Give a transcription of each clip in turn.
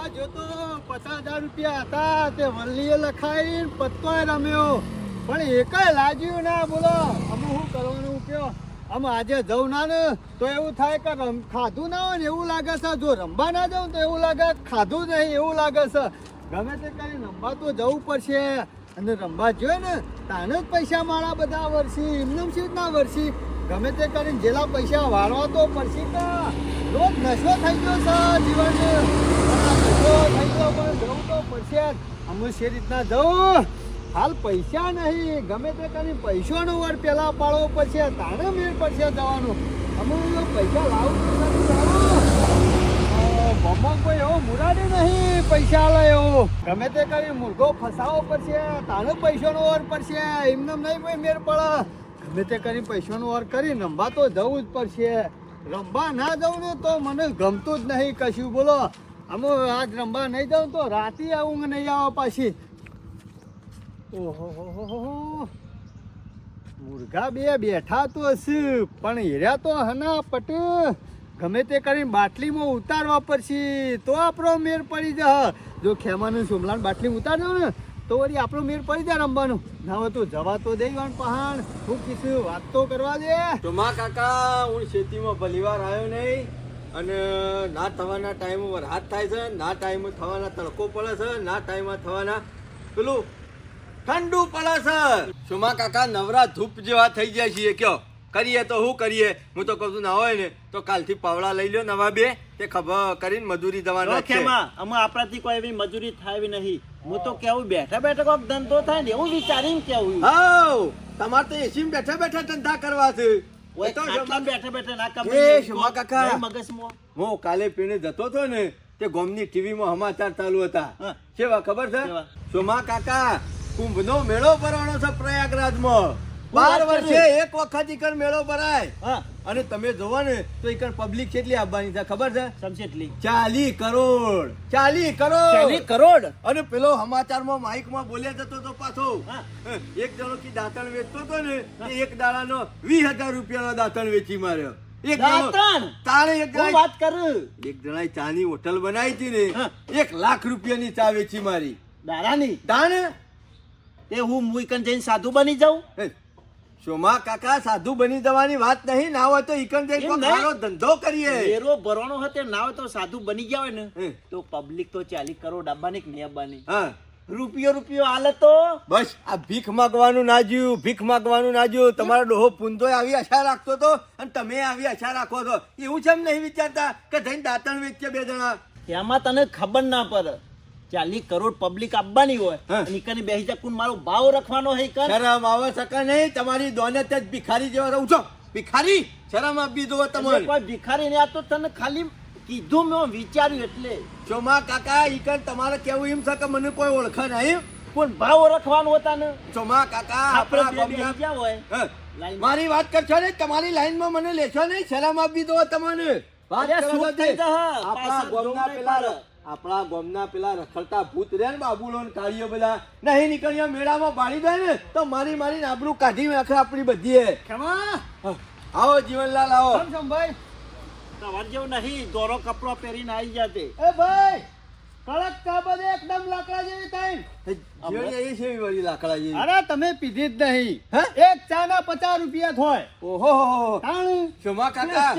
આ જોતો 50,000 રૂપિયા હતા તે વલ્લીએ લખાઈ પત્તોય રમ્યો પણ એકાય લાગ્યું ના. બોલો અમે શું કરવાનું કયો? અમે આજે જવું ના ને તો એવું થાય કે ખાધું ના હોય ને એવું લાગે છે. જો રમવા ના જાઉં તો એવું લાગે ખાધું નહીં એવું લાગે છે. ગમે તે કરી રમવા તો જવું પડશે અને રમવા જોઈએ ને તાને જ પૈસા મારા બધા વરસી એમને શી ના વરસી. ગમે તે કરીને જેલા પૈસા વાળવા તો પડશે કે રોજ નશો થઈ ગયો છે જીવન નશો થઈ ગયો પણ જવું તો પડશે. અમે શે રીતના જવું હાલ પૈસા નહીં ગમે તે કરીને પૈસાનો વાર પેલા પાડવો પડશે તાણે મેળ પડશે જવાનું. અમે પૈસા લાવું મમ્મા કોઈ એવો મુરાડી નહીં પૈસા લે એવો. ગમે તે કરી મુર્ગો ફસાવો પડશે તાણે પૈસાનો વાર પડશે એમને નહીં કોઈ મેળ પડે. ગમે તે કરી પૈસાનો વાર કરી રમવા તો જવું જ પડશે. રમવા ના જવું ને તો મને ગમતું જ નહીં કશું. બોલો અમે આજ રમવા નહીં જાઉં તો રાતે ઊંઘ નહીં આવે પાછી. ઓહો મુર્ગા બે બેઠા તો હશે પણ હીર્યા તો હના પટ ગમે તે કરીને બાટલીમાં ઉતારવા પડશે તો આપણો મેળ પડી જાય. જો ખેમાનું સોમલાન બાટલી ઉતારજો ને તો વળી આપણો મેળ પડી જાય રમવાનું. ના હોય તો જવા તો દઈવાન પહાણ શું કીધું વાત તો કરવા દે. ચોમા કાકા હું ખેતીમાં ભલીવાર આવ્યો નહીં અને ના થવાના ટાઈમ વરસાદ થાય છે ના ટાઈમ થવાના તડકો પડે છે ના ટાઈમમાં થવાના પેલું ઠંડુ પડે છે. ચોમા કાકા નવરા ધૂપ જેવા થઈ જાય છીએ કયો કરીએ તો શું કરીએ? હું તો કહું છું ના હોય ને તો કાલથી પાવડા લઈ લ્યો નવા બે તે ખબર કરીને મજૂરી જવાના છે. અમે આપણાથી કોઈ એવી મજૂરી થાય નહીં. હું તો કેવું બેઠા બેઠા કોઈક ધંધો થાય ને એવું વિચારીને કેવું. હાઉ તમારે તો એસી બેઠા બેઠા ધંધા કરવા છે. બેઠા બેઠા ના ચોમા કાકા મગજમાં હું કાલે પીને જતો હતો ને તે ગામની ટીવીમાં સમાચાર ચાલુ હતા. કેવા ખબર છે? ચોમા કાકા કુંભનો મેળો ભરવાનો છે પ્રયાગરાજમાં. 12 વર્ષે એક વખત ઈકણ મેળો ભરાય અને તમે જોવો ને તો ઈકણ પબ્લિક કેટલી આવવાની છે ખબર છે? સમજેટલી 40 કરોડ. અને પેલો સમાચારમાં માઇકમાં બોલ્યા જતો તો પાછો એક જણો કી દાંતણ વેચતો હતો ને એક દાડાનો 20,000 રૂપિયાનો દાંતણ વેચી માર્યો. એક જણાએ ચાની હોટલ બનાવી હતી ને 1 લાખ રૂપિયાની ચા વેચી મારી દારાની દાને. તે હું મુઈકન જઈને સાધુ બની જાઉં. ચોમા કાકા સાધુ બની જવાની વાત નહીં. ના હોય તો ઈકન જઈને કોઈ સારો ધંધો કરીએ. વેરો ભરવાનો હતો ના હોય તો સાધુ બની ગયા હોય ને તો પબ્લિક તો 40 કરોડ આવવાની કે નહીં આવવાની. રૂપિયો હાલે તો બસ આ ભીખ માંગવાનું ના જ્યું ભીખ માંગવાનું ના જ્યું. તમારો ડોહો પૂંધોય આવી આશા રાખતો તો અને તમે આવી આશા રાખો છો. એવું છે એમ નહીં વિચારતા કે જઈને દાંતણ વેચે બે જણા. એમાં તને ખબર ના પડે 40 કરોડ પબ્લિક આવવાની હોય નીકળની બેસી જા કુન મારો ભાવ રખવાનો હે કર. શરમ આવે શકે નહીં તમારી દોનત જ ભિખારી જેવા રહું છો. ભિખારી શરમ આપી દો તમને. કોઈ ભિખારી ને આ તો તને ખાલી કીધું મેં વિચાર્યું એટલે. ચોમા કાકા ઈકન તમારે કેવું એમ છે કે મને કોઈ ઓળખે નહીં. કોણ ભાવ રખવાનો હતા ને ચોમા કાકા આપણા ગામના હોય મારી વાત કરશો ને તમારી લાઈનમાં મને લેશો નહીં. શરમ આપી દો તમને. વાત કરો આપણા ગામના પેલા રખડતા ભૂત રે ને બાબુલો ને કાળીઓ બધા નહીં નીકળ્યા મેળામાં બાળી દે ને તો મારી આબરૂ કાઢી નાખે આપણી બધી. આવો જીવનલાલ આવો. ભાઈ સવાર જેવું નહીં દોરો કપડો પહેરીને આવી જાતે. એ ભાઈ કડક ચા બધે એકદમ લાકડા જેવી થાય. લાકડા જેવી. અરે તમે પીધી જ નહીં. એક ચા ના 50 રૂપિયા થાય. ઓહો ચોમા કાકા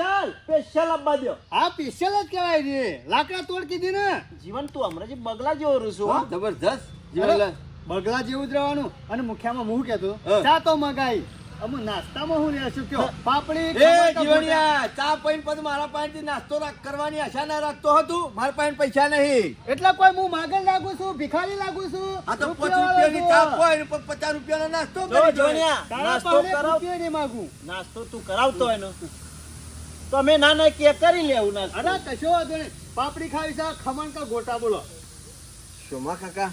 સ્પેશિયલ આપવા દો. આ સ્પેશિયલ જ કહેવાય છે. લાકડા તોડ કીધી ને જીવન તું હમણાં જે બગલા જેવો રૂસું. જબરજસ્ત જીવનલાલ. બગલા જેવું જ રહેવાનું. અને મુખ્યામાં હું કેતો ચા તો મગાઈ અમુ નાસ્તામાં હું લેશું કયો પાપડી જીવણિયા ચા પીને પછી મારા પાસેથી નાસ્તો કરવાની આશા ના રાખતો હતું. મારા પાસે પૈસા નહીં એટલે કોઈ હું માગણ લાગુ છું ભિખારી લાગુ છું. આ તો 5 રૂપિયાની ચા હોય ને 50 રૂપિયાનો નાસ્તો નાસ્તો કરાવ માંગુ. નાસ્તો તું કરાવતો હોય ને તો અમે ના કે કરી લેવું નાસ્તો. અરે કશો વાંધો નહીં. પાપડી ખાવી છે ખમણ કા ગોટા બોલો. શોમા કાકા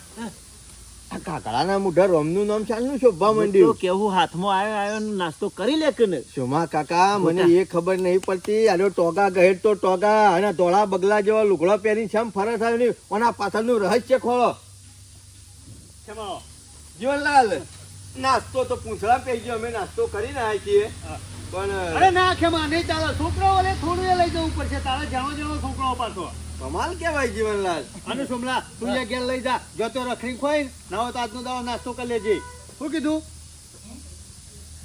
આ કાકડાના મુઢા રોમનું નામ ચાલનું શોભા માંડ્યું. કેવું હાથમાં આવ્યો નાસ્તો કરી લે કે ને. શોમા કાકા મને એ ખબર નહીં પડતી. આનો ટોગા ગહેર તો ટોગા અને ધોળા બગલા જેવા લુગડા પહેરી શેમ ફરે થાય ને ઓના પાછળનું રહસ્ય ખોળો. જીવનલાલ નાસ્તો તો પૂંછડા પહેરી ગયો. અમે નાસ્તો કરીને આવ્યા છીએ પણ અરે ના ખેમા નહીં ચાલે. છોકરાઓ થોડું એ લઈ જવું પડશે. તારા જાણો છોકરાઓ પાછો કમાલ કેવાય જીવનલાલ. અને સોમલા તું એ ઘેર લઈ જા, જો તો રખડી ખોઈ ના હોય તો આજનો દાવો નાસ્તો કરી લેજે. શું કીધું?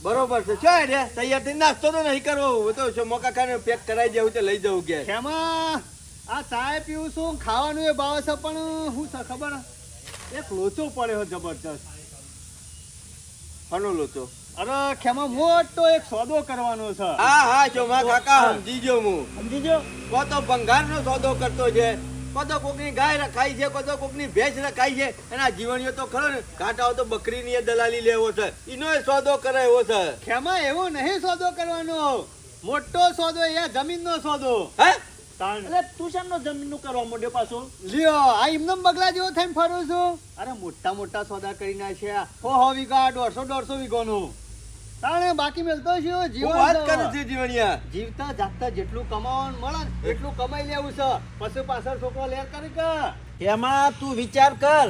બરોબર છે. શું રે તૈયાર થઈને નાસ્તો તો નહીં કરવો, હું તો શોમા કાકાને પેક કરાવી દેવું તો લઈ જવું ઘેર. ખેમા આ ચાય પીવું છું, ખાવાનું એ ભાવે છે, પણ શું છે ખબર એક લોચો પડ્યો જબરજસ્ત. આનો લોચો? અરે ખેમા મોટો એક સોદો કરવાનો છે. હા શોમા કાકા સમજી ગયો હું. સમજી જો કો તો ભંગારનો સોદો કરતો છે, કો તો કોકની ગાય રખાઈ છે, કો તો કોકની ભેંસ રખાઈ છે. એના જીવણીઓ તો ખરો ને, કાંટાઓ તો બકરીની દલાલી લેવો છે, એનો સોદો કરાયો છે. ખેમા એવો નહીં સોદો કરવાનો, મોટો સોદો એ જમીનનો સોદો. હે એટલે તું શામનો જમીનનું કરવા માંડ્યો પાછો? લ્યો આ એમનેમ બગલા જેવો થઈને ફરું છું. અરે મોટા મોટા સોદા કરી નાખ્યા, 100 વીઘા 150 વીઘાનું. તાણે બાકી મેલતો છે હું વાત કરું છું જીવણિયા. જીવતા જાગતા જેટલું કમાવાનું મળે ને એટલું કમાઈ લેવું છે, પછી પાછળ છોકરો લેર કરી કે એમાં તું વિચાર કર,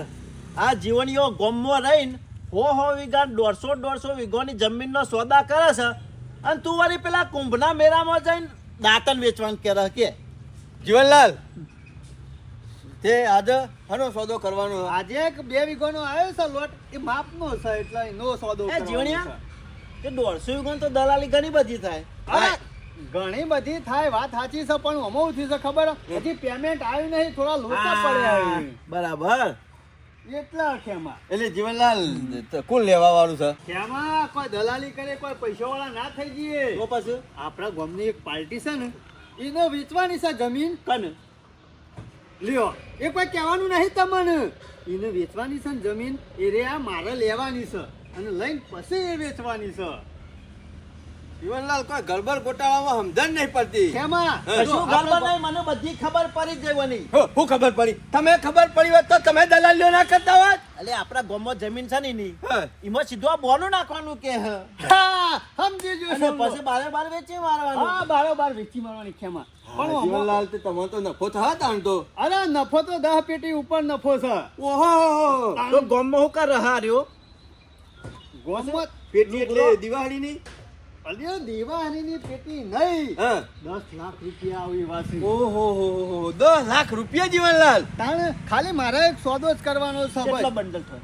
આ જીવણીઓ ગોમમાં રહીને 100 વીઘા 150 વીઘાની જમીનનો સોદા કરે છે, અને તું વળી પેલા કુંભના મેળામાં જઈને દાંતન વેચવાનું કરે કે? જીવનલાલ તે આજે હનો સોદો કરવાનો? આજે એક 2 વીઘાનો આવ્યો છે લોટ, એ માપનો છે એટલે એનો સોદો એ કરવાનો જીવણિયા છે. કે 150 વીઘાની તો દલાલી ઘણી બધી થાય. અરે, ઘણી બધી થાય, વાત સાચી છે, પણ અમો થી છે ખબર હજી પેમેન્ટ આવ્યું નહીં, થોડા લોચા પડ્યા બરાબર. એટલા ખેમા. એટલે જીવનલાલ કોણ લેવા વાળું છે? ખેમા કોઈ દલાલી કરે, કોઈ પૈસા વાળા ના થઈ જઈએ. તો પછી આપણા ગામની એક પાર્ટી છે ને, એને વેચવાની છે જમીન. કને લ્યો એ કોઈ કહેવાનું નહીં તમને, એને વેચવાની છે ને જમીન, એ રે આ મારે લેવાની છે અને લઈને પછી એ વેચવાની છે. જીવનલાલ કોઈ ગડબડ ગોટાળામાં સમજણ નહીં પડતી. ખેમા કશું ગરબા નહીં, મને બધી ખબર પડી જ જવાની. હું ખબર પડી? તમે ખબર પડી હોત તો તમે દલાલીઓ ના કરતા હોત. એટલે આપણા ગામમાં જમીન છે ને એની, હા. એમાં સીધું આ બોનું નાખવાનું કે હે. હા, સમજી ગયો અને છું. પછી બારે વેચી મારવાનું. હા, બારોબાર વેચી મારવાની ખેમા. પણ જીવનલાલ તે તમારો તો નફો થા તાણતો. અરે નફો તો 10 પેટી ઉપર નફો છે. ઓહો તો ગામમાં હું કર રહા રહ્યો? ગોમત પેટી એટલે દિવાળીની? અલ્યો દિવાળીની પેટી નહીં, હા 10 લાખ રૂપિયા આવી વાસી. ઓહો 10 લાખ રૂપિયા જીવનલાલ. તાણે ખાલી મારે એક સોદો જ કરવાનો છે કેટલા ભાઈ. બંડલ થાય?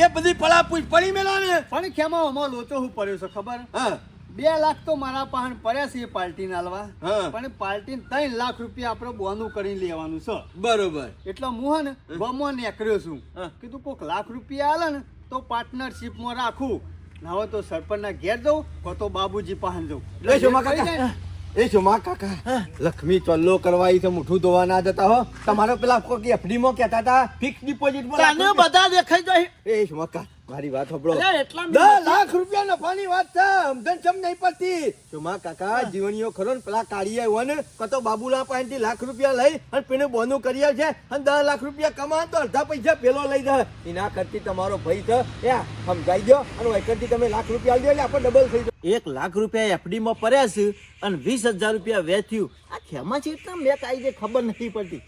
એ બધી પડાપૂછ પડી મેલા ને. પણ ખેમા આમાં લોચો હું પડ્યો છે ખબર? હા 2 લાખ તો મારા પાસે પડ્યા છે એ પાર્ટીને આલવા, હા. પણ પાર્ટીને 3 લાખ રૂપિયા આપણે બોનું કરીને લેવાનું છે. બરોબર. એટલે હું હે ને ગામમાં નીકળ્યો છું. હા. કીધું કોઈક લાખ રૂપિયા આલે ને તો પાર્ટનરશિપમાં રાખું, ના હોય તો સરપંચના ઘેર જવું, કો તો બાબુજી પાસે જવું. એ શોમા કાકા, એ શોમા કાકા, લક્ષ્મી ચલ્લો કરવાઈ છે, મુઠું ધોવા ના જતા હો. તમારો પેલા કોઈ FD માં કહેતા હતા ફિક્સ ડિપોઝિટ તને બધા દેખાઈ જાય. એ શોમા કાકા મારી વાત સાંભળો. અરે એટલા 10 લાખ રૂપિયા નફાની વાત છે, સમજણ ચમ નહીં પડતી. શોમા કાકા જીવણીઓ ખરો ને પેલા કાઢી આવ્યો ને, કતો બાબુલા પાસેથી લાખ રૂપિયા લઈ અને પેલું બોનું કરી આવે છે, અને 10 લાખ રૂપિયા કમાય તો અડધા પૈસા પેલો લઈ જાય. એના કરતી તમારો ભાઈ છે એ સમજાઈ દો, અને વૈકરથી તમે લાખ રૂપિયા આલી દો એટલે આપણે ડબલ થઈ જાય. 1 લાખ રૂપિયા FD માં પડ્યા છે અને 20,000 રૂપિયા વેચ્યું. આ ખેમા છે એટલા મેં કાંઈ જે ખબર નથી પડતી.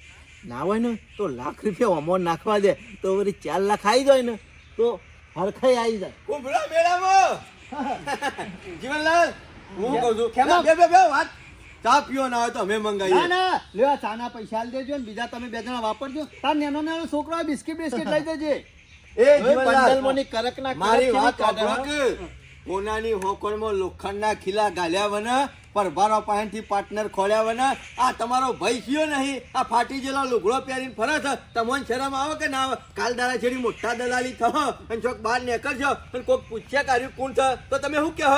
ના હોય ને તો લાખ રૂપિયા અમો નાખવા દે તો વળી 4 લાખ આવી જાય ને તો હરખાઈ આવી જાય. કુંભળા મેળામાં જીવનલાલ હું કહું છું ખેમા. બે વાત ચા પીવો ના હોય તો અમે ના મંગાવીએ. ના લેવા ચાના પૈસા આલી દેજો ને બીજા તમે 2 જણા વાપરજો. તાર નાનો છોકરો બિસ્કિટ લઈ દેજે. એ બંડલમાંની કરકના મારી કરક વાત કેવી કાઢે, સાંભળો કે કોનાની હોકળમાં લોખંડના ખીલા ગાલ્યા વના પરભારો પાસેથી પાર્ટનર ખોલ્યા વના આ તમારો ભાઈ થયો નહીં, આ ફાટી ગયેલો લુગડો પહેરીને ફરે છે. તમને શરમ આવે કે ના આવે? કાલ દાડા છેડી મોટા દલાલી થયો અને ચોક બહાર નીકળશો અને કોઈક પૂછ્યા કાર્યું કોણ છે તો તમે શું કહો?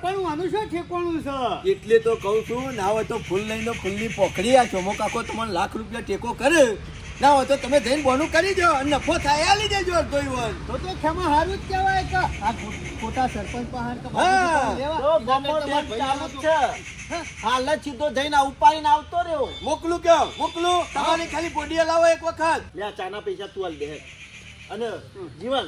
પણ આનું શું ઠેકવાનું છે? એટલે તો કહું છું ના હોય તો ફૂલ લઈને ફૂલની પોખડી આ ચોમો કાકો તમને લાખ રૂપિયા ટેકો કરે, ના હોય તો તમે જઈને બોનું કરી દો અને નફો થાય આલી દેજો. કોઈ વન તો ખેમા હારું જ કહેવાય કે આ ખોટા સરપંચ પાસે કે હા. તો ગામમાં બેંક ચાલુ જ છે. હાલ જ સીધો જઈને આ ઉપાડીને આવતો રહ્યો. મોકલું કયો મોકલું? તમારી ખાલી બોડીએ લાવો એક વખત. લે આ ચાના પૈસા તું આલ દે. અને જીવન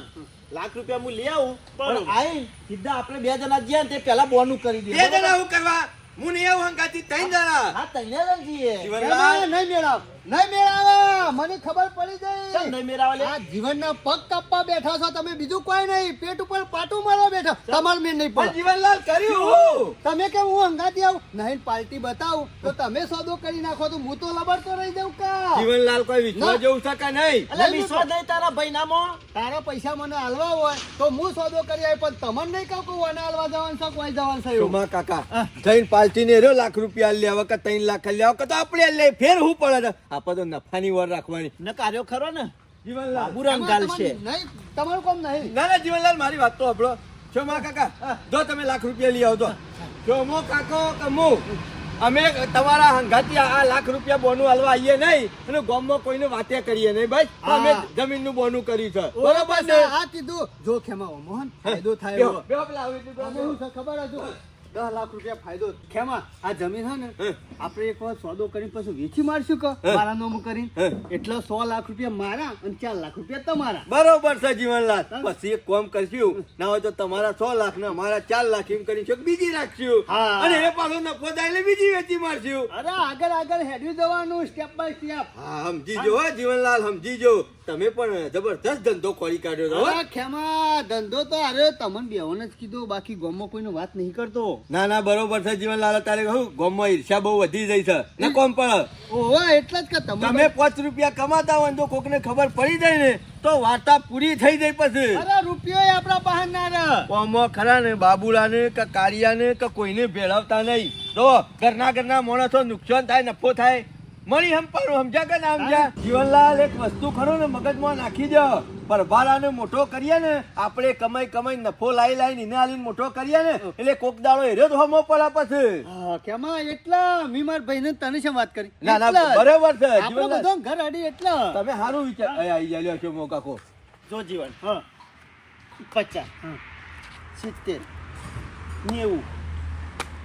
લાખ રૂપિયા હું લઈ આવું પણ આઈ સીધા આપણે 2 જણા જ્યાં તે પહેલા બોનું કરી દે. બે જણા હું કરવા? હું નહીં આવું હંગાથી 3 જણા. હા તઈને જ જઈએ. જીવનલાલ નહીં મેળાવ નહીં મેળાવ ખેમા મને ખબર પડી ચાલ ગઈ નહીં મેરાવા લે. આ જીવનના પગ કાપવા બેઠા છો તમે, બીજું કોઈ નહીં. પેટ ઉપર પાટું મારવા બેઠા, તમાર મેં નહીં પણ પડે. જીવનલાલ કર્યું હું. તમે કે હું હંગાતી આવું નહીં પાર્ટી બતાવું તો તમે સોદો કરી નાખો તો હું તો લબડતો રહી જાઉં કા? જીવનલાલ કોઈ વિશ્વાસ ના. જેવું છે કે નહીં? અલે વિશ્વાસ નહીં તારા ભાઈનામાં? તારા પૈસા મને હાલવા હોય તો હું સોદો કરી આવી, પણ તમને નહીં કહું કે આને હાલવા જવાનું છે કોઈ જવાનું છે એવું. સોમા કાકા જઈને પાલટીને રહ્યો લાખ રૂપિયા લેવા કે 3 લાખ લેવા કે તો આપણે લે ફેર હું પડે આપણે તો નફાની વર રાખવાની. ન કાર્યો ખરો ને જીવનલાલ બાબુરામ એમાં ગાલ તમારે છે. નહીં, તમારું કામ નહીં. ના ના જીવનલાલ મારી વાત તો સાંભળો. સોમા કાકા જો તમે લાખ રૂપિયા લઈ આવતો સોમો કાકો કે હું અમે તમારા હંગાતી આ લાખ રૂપિયા બોનું હાલવા આવીએ નહીં અને ગામમાં કોઈને વાતે કરીએ નહીં ભાઈ. હા. અમે જમીનનું બોનું કર્યું છે બરોબર બરોબર છે, ને? આ કીધું જો ખેમા મોહન ફાયદો થાય બેહો, એવો. બેહો પેલા આવી દીધું. આમાં શું છે ખબર હજુ 10 લાખ રૂપિયા ફાયદો. ખેમા આ જમીન હે ને આપણે એક વાર સોદો કરીને પછી વેચી મારશું કે મારા નામ કરીને એટલે 100 લાખ રૂપિયા મારા અને 4 લાખ રૂપિયા તમારા. બરોબર છે જીવનલાલ. પછી એક કામ કરશું ના હોય તો તમારા 100 લાખ ને અમારા 4 લાખ એમ કરી છે બીજી રાખશું હા. અને એ પાછો નફો થાય એટલે બીજી વેચી મારશું. અરે આગળ આગળ હેડ્યું જવાનું સ્ટેપ બાય સ્ટેપ. હા સમજી જો હો જીવનલાલ સમજી જો. તમે પણ જબરદસ્ત ધંધો ખોરી કાઢ્યો છો હો. અરે ખેમા ધંધો તો અરે તમને બેઓને જ કીધું, બાકી ગામમાં કોઈનો વાત નહીં કરતો. ના ના બરોબર છે જીવનલાલ. તારે કહું ગામમાં ઈર્ષ્યા બહુ વધી જાય છે ને કોમ પણ ઓહો એટલે જ કે તમે 5 રૂપિયા કમાતા હોય ને તો કોકને ખબર પડી જાય ને તો વાર્તા પૂરી થઈ જાય પછી. અરે રૂપિયો આપણા બહાર ના રહે. કોમો ખરા ને બાબુલાને કે કાળિયાને કે કોઈને ભેળવતા નહીં. જો ઘરના માણસો નુકસાન થાય નફો થાય મળી હંપારું સમજ્યા કે ના સમજ્યા? જીવનલાલ એક વસ્તુ ખરો ને મગજમાં નાખી દો. પરભારાને મોટો કરીએ ને આપણે કમાઈ નફો લાઈ એને આલીને મોટો કરીએ ને એટલે કોક દાડો હેર્યો તો હમો પડે પછી. હા ખેમા એટલા મી માર ભાઈને તને શેમ વાત કરી? ના ના એટલા જ. બરોબર છે આપણો જીવનલાલ. બધો ઘર અડી એટલા. તમે સારું વિચાર આઈ જાય છો મો કાકો. જો જીવન હા 50 હા. 70 90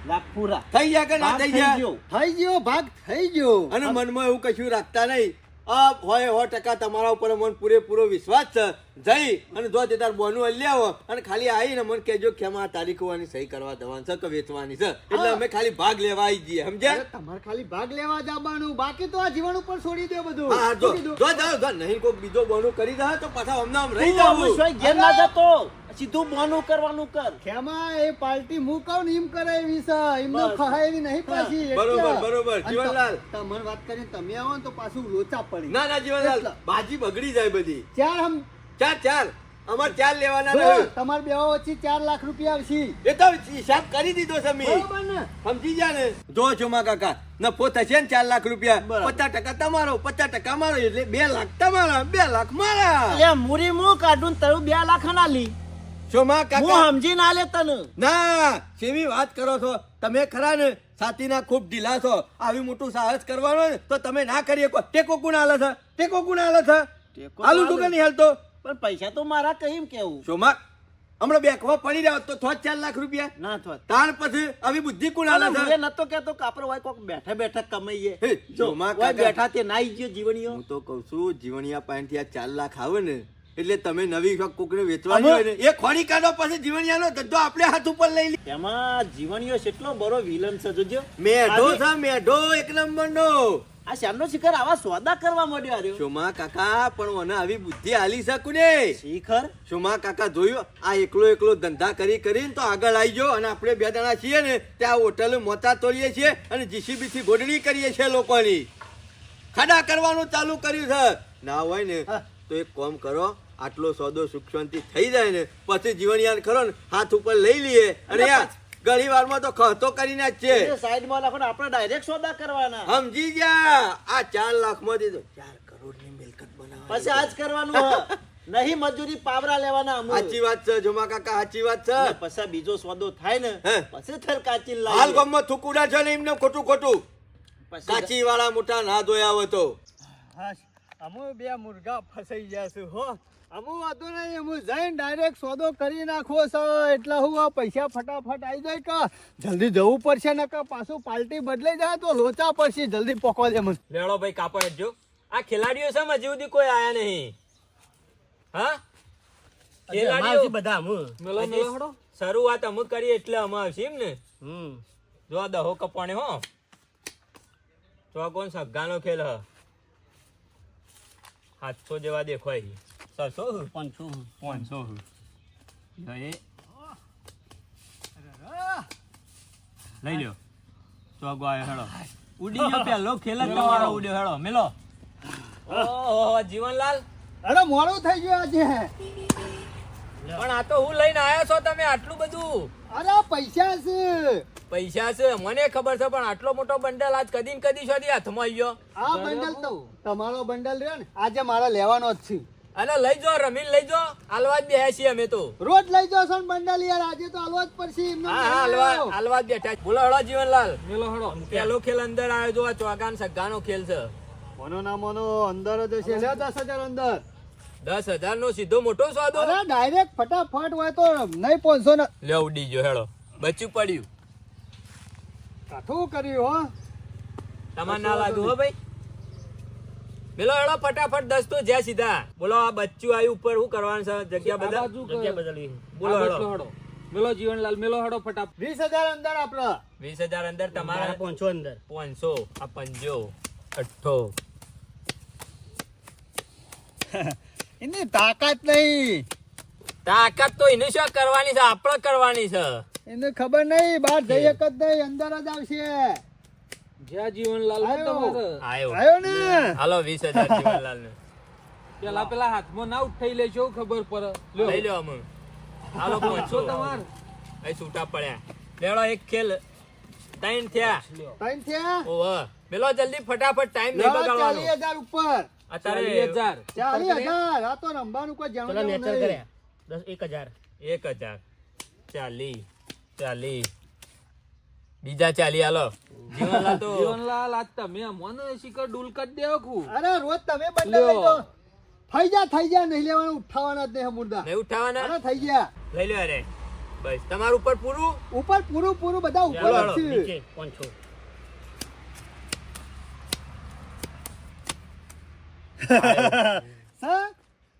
લાખ પૂરા. થઈ ગયા કે ના ભાગ થઈ થઈ ગયા? ગયો. થઈ ગયો ભાગ થઈ ગયો. અને મનમાં એવું કશું રાખતા નહીં. આ હોય 100% તમારા ઉપર મને પૂરેપૂરો વિશ્વાસ છે. જઈ અને જો તે તાર બોનું હલી આવો અને ખાલી આવીને મને કહેજો કે આમાં તારીખ હોવાની સહી કરવા દેવાની છે કે વેચવાની છે એટલે અમે ખાલી ભાગ લેવા આવી જઈએ અરે સમજ્યા? તમારે ખાલી ભાગ લેવા જવાનું, બાકી તો આ જીવન ઉપર છોડી દે બધું. હા જો શું કીધું? જો નહીં કોઈક બીજો બોનું કરી દે તો પાછા અમને આમ રહી તું આમ જવું. સોય ઘેર ના જતો, સીધું બોનું કરવાનું કર. ખેમા એ પાર્ટી હું કહું ને એમ કરે એવી છે, એમને બસ. ખહાય એવી નહીં પાછી. બરોબર, એટલે. બરોબર, અને જીવનલાલ. તમારે વાત કરીને તમે આવો ને તો પાછું લોચા પડી. ના ના જીવનલાલ એટલે. બાજી બગડી જાય બધી. ચાર અમાર 4 લેવાના જો, રહ્યો. તમારે બે વચ્ચે 4 લાખ રૂપિયા આવશે. એ તો હિસાબ કરી દીધો છે મેં. બરોબર ને? સમજી જા ને? જો ચોમા કાકા નફો થશે ને 4 લાખ રૂપિયા, બરાબર. 50% તમારો 50% મારો એટલે 2 લાખ તમારા 2 લાખ મારા. એટલે મુરી મું કાઢું ને તારું 2 લાખ ના લી. ચોમા કાકા હું સમજી ના લે તને. ના સેવી વાત કરો છો તમે ખરા ને સાતીના ખૂબ ઢીલા છો. આવી મોટું સાહસ કરવાનો ને તો તમે ના કરી શકો. ટેકો કોણ હાલે છે? ટેકો કોણ હાલે છે? ટેકો તો હાલું તું કે હાલે. નહીં હાલતો? પણ પૈસા તો મારા કહીમ કેવું ચોમા હમણાં બેંકમાં પડી રહ્યો તો 4 લાખ રૂપિયા ના થોત. તાણ પછી આવી બુદ્ધિ કોણ હાલે અલા, છે? હું એ નતો કેતો કે આપણે હોય કોક બેઠા બેઠા કમાઈએ. હે, જો જોમાં હોય કાકા. બેઠા તે નાઈ ગયો જીવણીઓ. હું તો કઉ છું જીવણિયા પાસેથી આ 4 લાખ આવે ને એટલે તમે નવી કોકને વેચવાની અમે- હોય ને એ ખોરી કાઢો પછી જીવણિયાનો ધંધો આપણે હાથ ઉપર લઈ લે. એમાં જીવણીઓ કેટલો બરો વિલન છે જોજો. મેઢો આજે છે મેઢો એક નંબરનો. આ શ્યામનો શિખર આવા સોદા કરવા માંડ્યો આર્યો. સોમા કાકા પણ મને આવી બુદ્ધિ આલી શકું ને. શિખર સોમા કાકા જોયું આ એકલો ધંધા કરીને તો આગળ આવી ગયો અને આપણે 2 જણા છીએ ને ત્યાં હોટલ મોતા તોડીએ છીએ અને જીસીબી થી ગોડણી કરીએ છીએ લોકોની. ખાડા કરવાનું ચાલુ કર્યું છે. ના હોય ને તો એક કામ કરો આટલો સોદો સુખ શાંતિ થઈ જાય ને પછી જીવનયાન કરો ને હાથ ઉપર લઈ લઈએ અને યાર ઘણી વારમાં તો ખર્ચો કરીને જ છે. સાઈડમાં રાખો ને આપણે ડાયરેક્ટ સોદા કરવાના. સમજી ગયા? આ 4 લાખ માંથી તો 4 કરોડની મિલકત બનાવવાની. પછી આજ કરવાનું હ. નહીં મજૂરી પાવરા લેવાના અમુ. સાચી વાત છે જોમા કાકા સાચી વાત છે. અને પછી બીજો સોદો થાય ને હે. પછી થર કાચી હાલ લાવી. ગામમાં થૂકુડા છે ને એમને ખોટું પછી કાચી વાળા મોટા ના ધોયા હોય તો હા, અમે બે મુર્ગા ફસાઈ ગયા છે હો. અમુ વાંધો નહીં, અમુ જઈને ડાયરેક્ટ સોદો કરી નાખવો છે એટલે હું આ પૈસા ફટાફટ આવી જાય કે જલ્દી જવું પડશે ને કે પાછું પાર્ટી બદલાઈ જાય તો લોચા પડશે. જલ્દી પકવા દે મને. લેડો ભાઈ કાપડ જો આ ખેલાડીઓ છે હજી સુધી કોઈ આયા નહીં. હા ખેલાડીઓ બધા મેલો મેલો હડો શરૂઆત અમુક કરીએ એટલે અમે આવશે એમ ને. જો આ દહો કપાણે હો તો આ કોણ સગ્ગાનો ખેલ હ 700 જેવા દેખાય 700 500 500 એ લઈ લ્યો ચોગો આવ્યો હેડો ઉડી ગયો પેલો ખેલ જ તમારો ઉડ્યો હેડો મેલો ઓહો જીવનલાલ અરે મોડું થઈ ગયું આજે. પણ આ તો હું લઈને આવ્યો છો તમે આટલું બધું અરે પૈસા છે. પૈસા છે મને ખબર છે પણ આટલો મોટો બંડલ આજ કદી ને કદી સુધી હાથમાં આવ્યો આ બંડલ તો તમારો બંડલ રહ્યો ને આજે મારે લેવાનો જ છે. અને લઈ જાઓ રમીને લઈ જાઓ હાલવા જ બેહ્યા છીએ અમે તો રોજ લઈ જાઓ છો ને બંડલ યાર, આજે તો હાલવા જ પડશે. એમને હા હા હાલવા જ બેઠા છે. બોલો હેડો જીવનલાલ પેલો ખેલ અંદર આવ્યો જો આ ચોગાન સગ્ગાનો ખેલ છે મોનો ના મોનો અંદર જ છે. લે 10,000 અંદર. 10,000 નો સીધો મોટો સોદો અરે ડાયરેક્ટ ફટાફટ હોય તો નહીં 500 ને લે ઉડી ગયો હેડો બચ્યું પડ્યું કાઠું કર્યું હો. તમારે ના લાગ્યું હો ભાઈ પેલો હેડો ફટાફટ 10 તો જ્યાં સીધા બોલો આ બચ્ચું આવ્યું ઉપર શું કરવાનું છે જગ્યા બદલવી બોલો હેડો મેલો જીવનલાલ મેલો હડો ફટાફટ 20,000 અંદર આપડે. 20,000 અંદર તમારા 500 અંદર 500 આ પંજો અઠ્ઠો એની તાકાત નહીં. તાકાત તો એને શું કરવાની છે આપણે કરવાની છે એને ખબર નહીં બહાર જઈ એક જ નહીં, અંદર જ આવશે. જ્યાં જીવનલાલ હોય આવ્યો. તમારે આવ્યો આવ્યો ને. હાલો 20,000 જીવનલાલ ને પેલા હાથમાં ના ઉઠાઈ લેજો ખબર પડે લઈ લો અમે હાલો 500 તમાર અહીં છૂટા પડ્યા લેડો એક ખેલ 3 થયા ત્રણ થયા. ઓહ પેલો જલ્દી ફટાફટ ટાઈમ નહીં બગાડવાનો 40,000 ઉપર. અત્યારે 40,000 40,000 આ તો રમવાનું કોઈ જાણવું પેલા નેચર નહીં. કર્યા 1,000 40 બીજા 40 હાલો જીવનલાલ તો જીવનલાલ આજ તમે મને શિખર ડૂલ કરી દેવો કુ અરે રોજ તમે બંને લઈ જાઓ. થઈ જા નહીં લેવાનું, ઉઠાવાના જ નહીં મુર્દા. નહીં ઉઠાવાના અરે થઈ ગયા લઈ લો અરે બસ તમારું ઉપર પૂરું ઉપર પૂરું બધા ઉપર ચાલો, જ છે. 500 હા?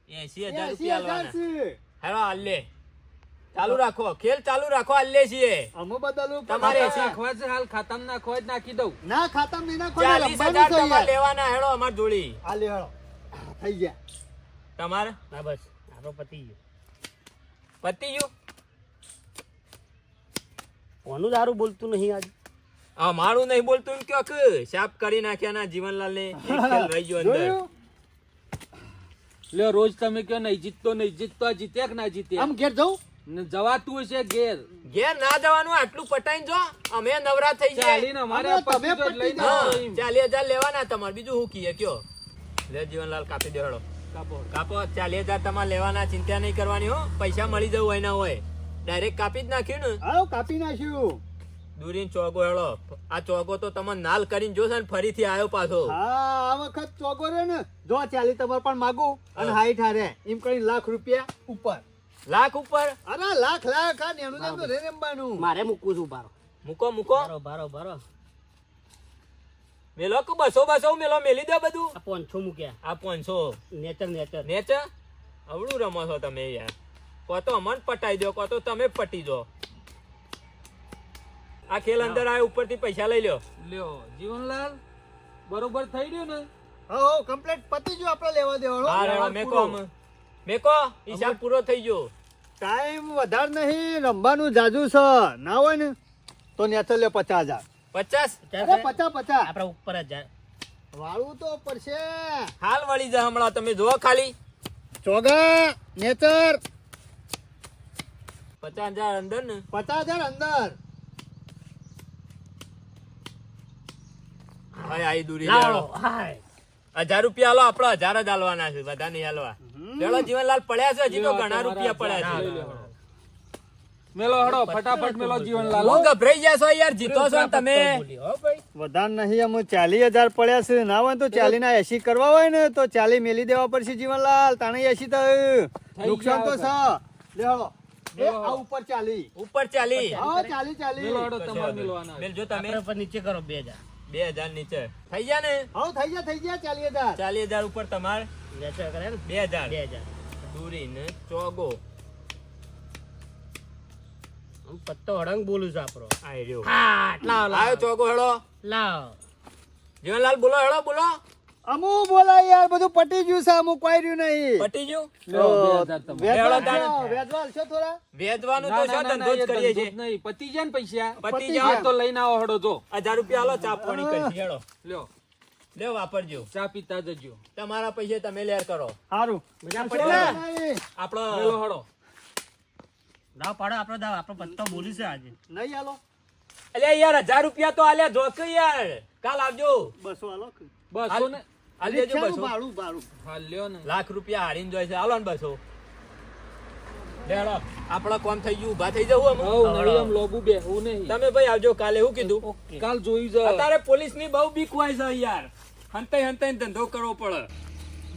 80,000 રૂપિયા 80,000 આલવાના છે. હેલો હાલે ચાલુ રાખો ખેલ ચાલુ રાખો હાલે છીએ અમે બદલવું પડે. તમારે નાખવા છે હાલ ખાતામાં નાખવા જ નાખી દઉં ના ખાતા નહીં નાખવાના, 40,000 રમવાનું છે તમારે યાર. લેવાના હેડો અમાર જોડી આ લે હેળો. થઈ ગયા. તમારે ના બસ આપણો પતી ગયો પતી ગયું કોનું દારૂ બોલતું નહીં આજ આ મારું નહીં બોલતું એમ કયો કે સાફ કરી નાખ્યા ના જીવનલાલ ને એક ખેલ રહી ગયો અંદર જોયું? લ્યો રોજ તમે કયો નહીં જીતતો આ જીત્યા કે ના જીત્યા આમ ઘેર જવું. ને જવાતું હશે ઘેર ઘેર ના જવાનું આટલું પટાઈને જો અમે નવરા થઈ જાય ચાલીને અમારે અમે તમે પતી પતી લઈને જાઓ. આવો એમ. 40,000 લેવાના તમારે બીજું શું કીએ કયો લે જીવનલાલ કાપી દે હેડો કાપો. કાપો 40,000 તમારે લેવાના ચિંતા નહીં કરવાની હો પૈસા મળી જવું હોય ના હોય ડાયરેક્ટ કાપી જ નાખ્યું ને આવો કાપી નાખ્યું. દૂરીન ચોગો હેડો આ ચોગો તો તમે નાલ કરીને જોશે ને ફરીથી આવ્યો પાછો હા આ વખત ચોગો રે ને જો 40 તમારે પણ માગું અને હાઈટ હારે એમ કરીને લાખ રૂપિયા ઉપર. લાખ ઉપર અરે લાખ આ નેનું નેનું રે રમવાનું. મારે મૂકવું છું બારો મૂકો બારો મેલો કે 200 મેલો મેલી દે બધું આ 500 મૂક્યા આ 500 નેચર નેચે અવળું રમો છો તમે યાર કો તો અમન પટાઈ દો કો તો તમે પટી દો આ ખેલ અંદર આવે ઉપરથી પૈસા લઈ લ્યો લ્યો જીવનલાલ બરોબર થઈ ગયું ને હો કમ્પ્લીટ પતી ગયું આપણે લેવા દેવાનો. હા રેડો મેકો હિસાબ પૂરો થઈ ગયો ટાઈમ વધારે નહીં, રમવાનું જાજુ છે. ના હોય ને તો નેચર લે 50,000. 50 અરે 50 આપડા ઉપર જ જાય વાળું તો પડશે. હાલ વળી જા હમણાં તમે જોવો ખાલી ચોગા નેચર 50,000 અંદર ને 50,000 અંદર. હાય આઈ દૂરી લાવો જાડો હાય 1,000 રૂપિયા હાલો આપડે 1,000 જ હાલવાના છે બધા નહીં હાલવા પેલો જીવનલાલ પડ્યા છે હજી તો ઘણા રૂપિયા પડ્યા છે મેલો હડો ફટાફટ મેલો જીવનલાલ હું ગભરાઈ ગયા છો યાર જીતો છો ને તમે વધારે નહીં અમે 40,000 પડ્યા છે. ના હોય તો 40 ના 80 કરવા હોય ને તો 40 મેલી દેવા પડશે જીવનલાલ. તાણે 80 થયું નુકસાન તો છે. લેવો એ આ ઉપર 40. ઉપર 40 હા 40 મેલો 40. હડો તમારે મેલવાના મેલજો તમે પર નીચે કરો 2000 2,000 નીચે થઈ ગયા ને હા થઈ ગયા 40,000. 40,000 ઉપર તમારે નેચર કરે ને 2,000 2000 દૂરી ને ચોગો આમ પત્તો હડંગ બોલું છું આપણો આઈ રહ્યો હા લાવ આયો ચોગો હેડો લાવ જીવનલાલ બોલો હેડો બોલો અમુ બોલાય યાર, બધું પટી ગયું છે, અમુક કોઈ રહ્યું નહીં. પટી ગયું લ્યો, 2000 તમારે. વેચવા દાડા. છો, વેચવા આલશો થોડા? વેચવાનું ના, તો ના, છે, ના, ધંધો જ એ કરીએ ધંધો છીએ. જ નહીં. પતી જાય ને પૈસા પતી ગયા. આ તો લઈને આવો હડો જો 1000 રૂપિયા હાલો, ચા પાણી કરી હેડો. લ્યો લ્યો વાપરજો. ચા પીતા જજો. તમારા પૈસે તમે લેર કરો. સારું. મજા ચલો. પડી નહીં આપણો હડો દાવ પાડો આપણો દાવ આપણો પત્તો બોલી છે આજે નહીં આલો. અલ્યા યાર 1000 રૂપિયા તો આલ્યા જોક યાર. કાલ આવજો. 200 આલો. બસો ને આલ દેજો રિક્ષાનું 200. ભાડું, ભાડું. હા લ્યો ને લાખ રૂપિયા હારીને જોઈ છે. હાલો ને 200. લેડો આપણા કોમ થઈ ગયું, ઊભા થઈ જવું અમે. હવ નહીં આમ લોબુ બેહવું નહીં. તમે ભાઈ આવજો કાલે. એવું કીધું? કાલ જોયું છે અત્યારે પોલીસની બહુ બીક હોય છે યાર. હંતાઈ ધંધો કરવો પડે.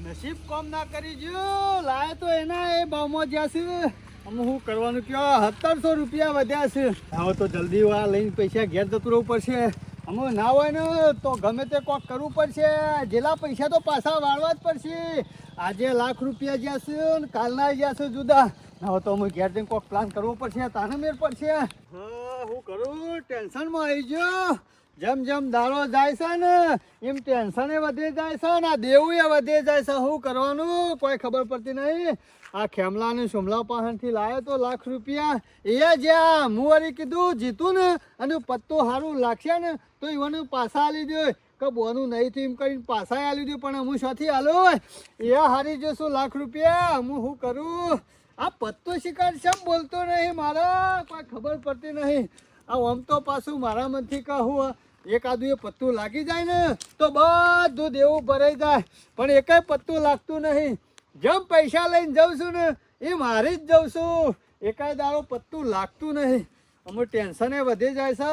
નસીબ કોમ ના કરી જો લાય તો એના એ ભાવમાં જ્યાં છે. અમે શું કરવાનું કયો 1700 રૂપિયા વધ્યા છે. હવે તો જલ્દી આ લઈને પૈસા ઘેર જતું રહેવું પડશે. અમે ના હોય ને તો ગમે તે કોક કરવું પડશે. જેટલા પૈસા તો પાછા વાળવા જ પડશે. આજે લાખ રૂપિયા જ્યાં છે ને કાલના જ્યાં છે જુદા. હવે તો અમે ઘેર જઈને કોક પ્લાન કરવો પડશે. તાને મેર પડશે. હા હું કરું, ટેન્શનમાં આવી ગયો. જેમ જેમ દાડો જાય છે ને એમ ટેન્શન વધી જાય છે ને આ દેવું એ વધી જાય છે. શું કરવાનું કોઈ ખબર પડતી નહીં. આ ખેમલા ને સોમલા પાસેથી લાવ્યો તો લાખ રૂપિયા. એ જ્યાં હું વળી કીધું જીતું ને અને પત્તું સારું લાગશે ને તો ઈવન પાછા આલી દે કે બોનું નહીં થયું એમ કરીને પાછા આલી દઉં. પણ હું શોથી આલો એ હારી જશું લાખ રૂપિયા. હું શું કરું? આ પત્તો શિકાર શેમ બોલતો નહીં મારા કોઈ ખબર પડતી નહીં. આ આમ તો પાછું મારામાંથી કહું એકાદું એ પત્તું લાગી જાય ને તો બધું દેવું ભરાઈ જાય. પણ એકેય પત્તું લાગતું નહીં. જેમ પૈસા લઈને જાઉં છું ને એ મારી જ જાઉં છું. એકાય દાડો પત્તું લાગતું નહીં. અમે ટેન્શને વધી જાય છે.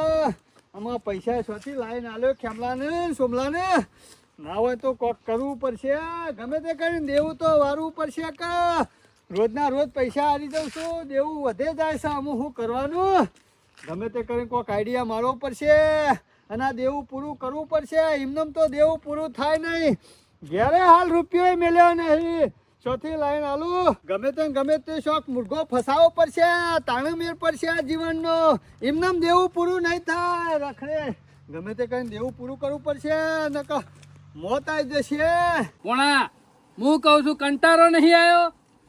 આમાં પૈસા શોથી લાવીને આલ્યો ખેમલાને સોમલાને. ના હોય તો કોક કરવું પડશે. ગમે તે કરીને દેવું તો વારવું પડશે કે રોજના રોજ પૈસા હારી જાઉં છું. દેવું વધે જાય છે. આમાં શું કરવાનું? ગમે તે કરીને કોઈક આઈડિયા મારવો પડશે અને આ દેવું પૂરું કરવું પડશે. એમનેમ તો દેવું પૂરું થાય નહીં. ઘેરે હાલ રૂપિયો મેલ્યો નહીં. ચોથી લાઈન આલું ગમે તે શોખ મુર્ગો ફસાવો પડશે. તાણે મેર પડશે આ જીવનનો. એમનેમ દેવું પૂરું નહીં થાય. રખડે ગમે તે કરીને દેવું પૂરું કરવું પડશે. નકર મોત આવી જશે. પોણા હું કહું છું કંટાળો નહીં આવ્યો.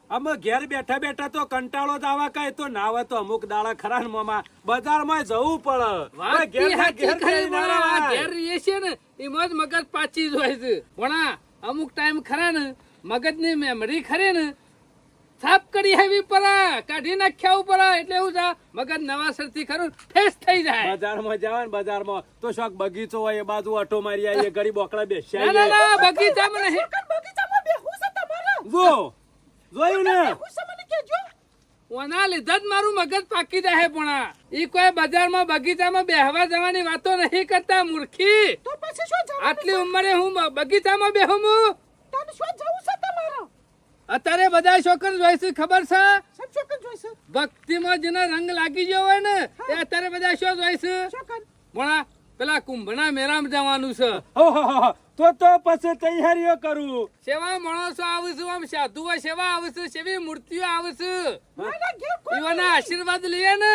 અમે ઘેર બેઠા બેઠા તો કંટાળો જ આવા કઈ તો ના હોય તો અમુક દાડા ખરા ને મામા બજારમાં જવું પડે. હવે ઘેર ના ઘેર કઈ ના રહેવાય. ઘેર રહીએ છીએ ને એમાં જ મગજ પાછી જ હોય છે. પણ અમુક ટાઈમ ખરા ને મગજની મેમરી ખરી ને સાફ કરી આવી પરા કાઢી નાખ્યા ઉપર એટલે એવું છે મગજ નવાસરથી ખરું ફ્રેશ થઈ જાય. બજારમાં જાવ ને બજારમાં તો શોખ બગીચો હોય એ બાજુ અટો મારી આવીએ ગરીબ ઓકળા બેસ્યા ના ના ના બગીચામાં નહીં. જો જોયું ને ઓના લીધે જ મારું મગજ પાકી જાય. પણ ઈ કોઈ બજારમાં બગીચામાં બેહવા જવાની વાતો નહીં કરતા મૂર્ખી. આટલી ઉંમરે હું બગીચામાં બેહું હું? અત્યારે બધા શોકન જોઈ છે ખબર છે? ભક્તિમાં જેનો રંગ લાગી ગયો હોય ને એ અત્યારે બધા શું જોઈ છે? પણ પેલા કુંભના મેળામાં જવાનું છે. ઓહોહો, તો પછી તૈયારીઓ કરું. સેવા માણસો આવે છે, આમ સાધુઓ સેવા આવે છે, સેવી મૂર્તિઓ આવે છે. એવાના આશીર્વાદ લઈએ ને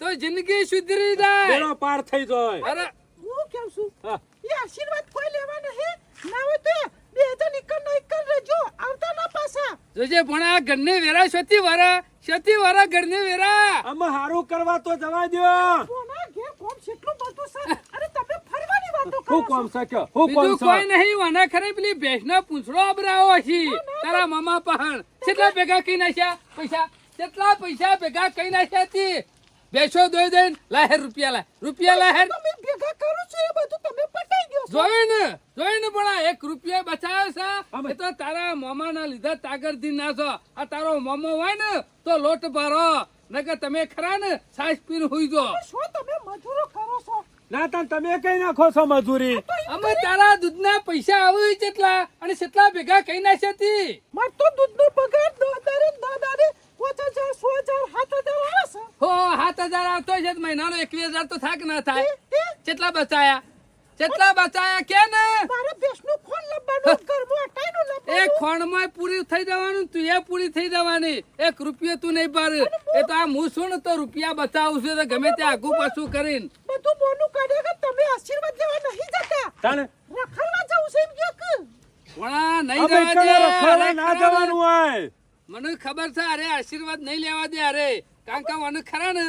તો જિંદગી સુધરી જાય. બેડો પાર થઈ જાય. અરે હું કેમ છું હા. એ આશીર્વાદ કોઈ લેવા નહીં. ના હોય તો 2021 રહેજો. આવતા ના પાછા. જોજે પણ આ ઘરની વેરા શતી વરા ઘરની વેરા. અમે હારું કરવા તો જવા દો. કોના ઘેર કોમ કેટલું બધું છે. અરે તમે ફરવાની વાતો કરો હું છો. કોમ શક્યો હું બીજું કોમ કોઈ નહીં. વાના ખરે પેલી ભેંસનો પૂંછડો અબરાવો છે તારા મામા પહાણ. કેટલા ભેગા કઈ નાખ્યા પૈસા? કેટલા પૈસા ભેગા કઈ નાખ્યા તી? બેસો દોઈ દઈને લાહેર રૂપિયા લાહેર તમે ભેગા કરો છો એ બધું તમે પટાઈ ગયો છો. જોઈને પણ આ 1 રૂપિયા બચાવ્યો છે એ તો તારા મામાના લીધે તાગરથી ના છો. આ તારો મામો હોય ને તો લોટ ભરો નકર તમે ખરા ને સાસ પીને હુઈ જો. શું તમે મજૂરો કરો છો? ના તમે કઈ નાખો છો મજૂરી. અમે તારા દૂધના પૈસા આવે કેટલા અને કેટલા ભેગા કઈ નાખ્યા તી? માર તો દૂધનો પગાર દાદાને 5000 6000 7000 આવે છે. હો 7000 આવતો છે મહિનાનો 21000 તો થાક ના થાય. કેટલા બચાયા કે ને? મારા ભેંસનું ખોન લબવાનું ઘરમાં અટાઈનું એ લબવાનું. ખોણમાં પૂરી થઈ જવાનું તું એ પૂરી થઈ જવાની. 1 રૂપિયો તું નહીં ભર. એ તો આ હું છું ને તો રૂપિયા બચાવું છું તો ગમે તે આગુ પાછું કરીને. બધું બોનું કાઢે કે તમે આશીર્વાદ લેવા નહીં જતા. તાણે રખડવા જવું છે એમ કયો કે વણા નહીં અમે જવા દે, કને રખડવા અરે ના ખરા ને. જવાનું હોય. મને ખબર છે અરે આશીર્વાદ નહીં લેવા દે અરે કારણ કે મને ખરા ને